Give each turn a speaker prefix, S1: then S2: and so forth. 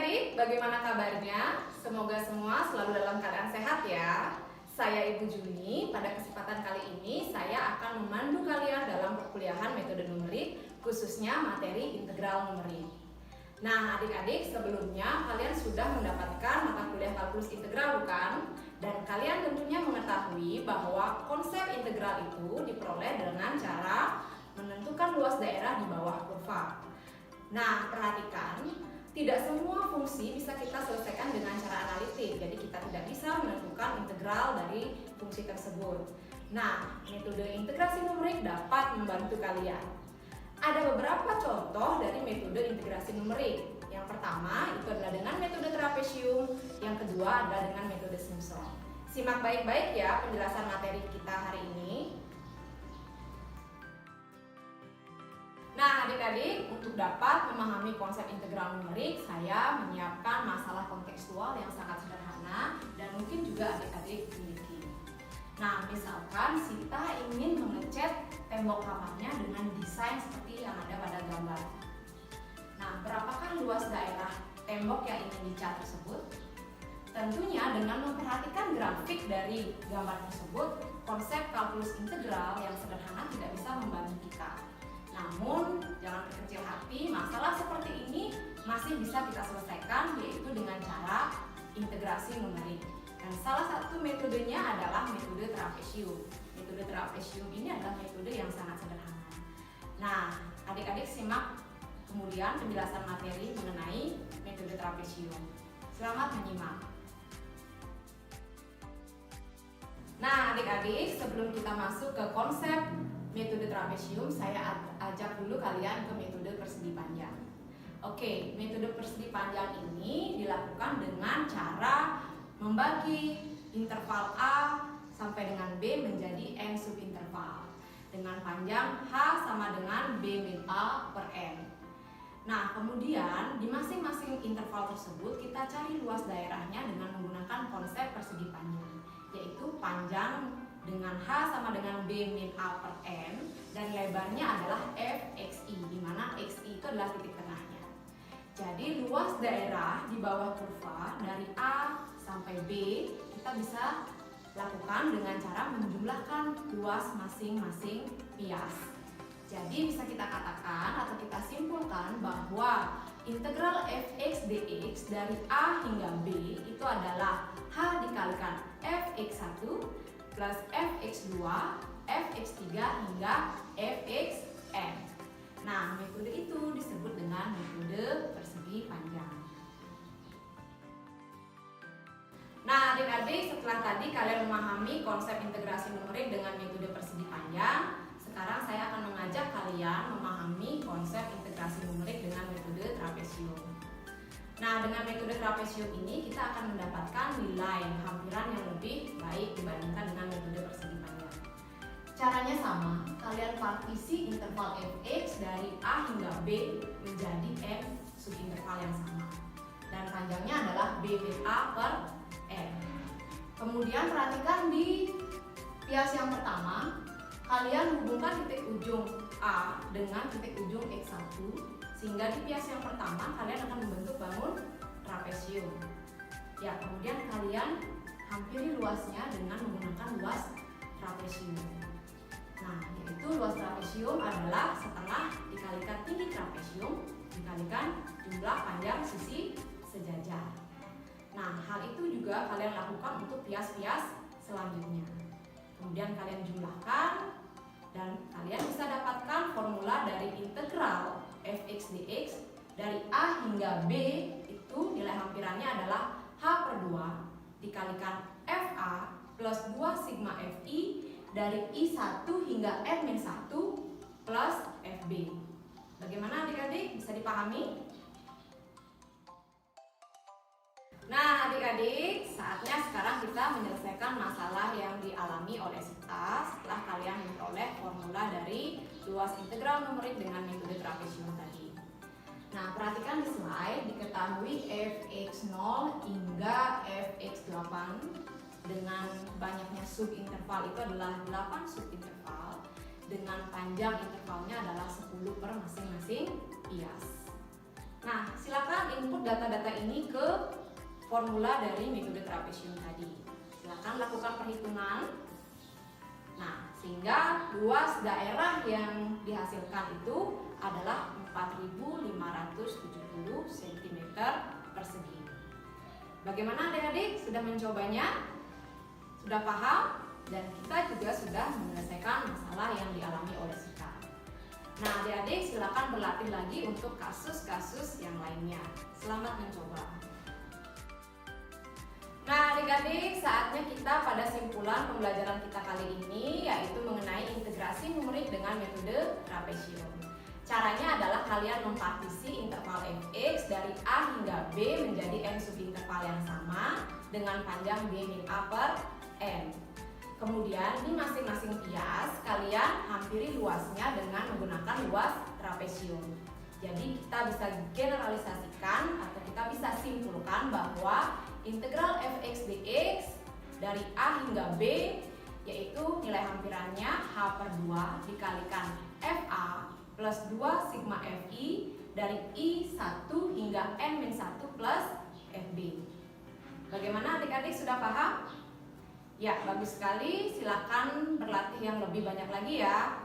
S1: adik-adik, bagaimana kabarnya? Semoga semua selalu dalam keadaan sehat ya. Saya Ibu Juni, pada kesempatan kali ini saya akan memandu kalian dalam perkuliahan metode numerik, khususnya materi integral numerik. Nah adik-adik, sebelumnya kalian sudah mendapatkan mata kuliah kalkulus integral bukan? Dan kalian tentunya mengetahui bahwa konsep integral itu diperoleh dengan cara menentukan luas daerah di bawah kurva. Nah perhatikan, tidak semua fungsi bisa kita selesaikan dengan cara analitik, jadi kita tidak bisa menentukan integral dari fungsi tersebut. Nah, metode integrasi numerik dapat membantu kalian. Ada beberapa contoh dari metode integrasi numerik. Yang pertama itu adalah dengan metode trapesium, yang kedua adalah dengan metode Simpson. Simak baik-baik ya penjelasan materi kita hari ini. Nah adik-adik, untuk dapat memahami konsep integral numerik, saya menyiapkan masalah kontekstual yang sangat sederhana dan mungkin juga adik-adik miliki. Nah misalkan Sita ingin mengecat tembok kamarnya dengan desain seperti yang ada pada gambar. Nah berapakah luas daerah tembok yang ingin dicat tersebut? Tentunya dengan memperhatikan grafik dari gambar tersebut, konsep kalkulus integral yang sederhana tidak bisa membantu kita. Namun, jangan berkecil hati, masalah seperti ini masih bisa kita selesaikan, yaitu dengan cara integrasi numerik. Dan salah satu metodenya adalah metode trapesium. Metode trapesium ini adalah metode yang sangat sederhana. Nah, adik-adik simak kemudian penjelasan materi mengenai metode trapesium. Selamat menyimak. Nah, adik-adik, sebelum kita masuk ke konsep metode trapesium, saya ajak dulu kalian ke metode persegi panjang. Oke, metode persegi panjang ini dilakukan dengan cara membagi interval A sampai dengan B menjadi n subinterval dengan panjang H sama dengan B min A per n. Nah, kemudian di masing-masing interval tersebut kita cari luas daerahnya dengan menggunakan konsep persegi panjang, yaitu panjang dengan H sama dengan B min A per n dan lebarnya adalah Fxi, di mana Xi itu adalah titik tengahnya. Jadi luas daerah di bawah kurva dari A sampai B kita bisa lakukan dengan cara menjumlahkan luas masing-masing pias. Jadi bisa kita katakan atau kita simpulkan bahwa integral Fx dx dari A hingga B itu adalah H dikalikan Fx1 plus Fx2, Fx3 hingga Fxn. Nah, metode itu disebut dengan metode persegi panjang. Nah, adik-adik, setelah tadi kalian memahami konsep integrasi numerik dengan metode persegi panjang, sekarang saya akan mengajak kalian memahami konsep integrasi numerik dengan metode trapesium. Nah, dengan metode trapesium ini kita akan mendapatkan nilai hampiran yang lebih baik dibandingkan dengan metode persegi panjang. Caranya sama, kalian partisi interval Fx dari A hingga B menjadi n subinterval yang sama. Dan panjangnya adalah B min A per n. Kemudian perhatikan di pias yang pertama, kalian hubungkan titik ujung A dengan titik ujung X1, sehingga di pias yang pertama kalian akan membentuk bangun trapesium. Ya, kemudian kalian hampiri luasnya dengan menggunakan luas trapesium. Nah, yaitu luas trapesium adalah setelah dikalikan tinggi trapesium dikalikan jumlah panjang sisi sejajar. Nah, hal itu juga kalian lakukan untuk pias-pias selanjutnya. Kemudian kalian jumlahkan dan kalian bisa dapatkan formula dari integral Fx dx dari A hingga B itu nilai hampirannya adalah H per 2 dikalikan Fa plus 2 sigma Fi dari I1 hingga N-1 plus Fb. Bagaimana adik-adik? Bisa dipahami? Nah adik-adik, saatnya sekarang kita menyelesaikan masalah yang dialami oleh Sita setelah kalian memperoleh formula dari luas integral numerik dengan metode trapesium tadi. Nah perhatikan di slide, diketahui Fx0 hingga Fx8 dengan banyaknya subinterval itu adalah 8 subinterval dengan panjang intervalnya adalah 10 per masing-masing pias. Nah, silakan input data-data ini ke formula dari metode trapesium tadi. Silakan lakukan perhitungan. Nah, sehingga luas daerah yang dihasilkan itu adalah 4.570 cm persegi. Bagaimana adik-adik? Sudah mencobanya? Sudah paham? Dan kita juga sudah menyelesaikan masalah yang dialami oleh Sika. Nah, adik-adik silakan berlatih lagi untuk kasus-kasus yang lainnya. Selamat mencoba. Nah, adik-adik, saatnya kita pada simpulan pembelajaran kita kali ini, yaitu mengenai integrasi numerik dengan metode trapesium. Caranya adalah kalian mempartisi interval fx dari a hingga b menjadi n subinterval yang sama dengan panjang b min a per n. Kemudian di masing-masing bias kalian hampiri luasnya dengan menggunakan luas trapesium. Jadi kita bisa generalisasikan atau kita bisa simpulkan bahwa integral fx dx dari a hingga b yaitu nilai hampirannya h per 2 dikalikan fa plus 2 sigma fi dari i1 hingga n-1 plus fb. Bagaimana adik-adik, sudah paham? Ya, bagus sekali. Silakan berlatih yang lebih banyak lagi ya.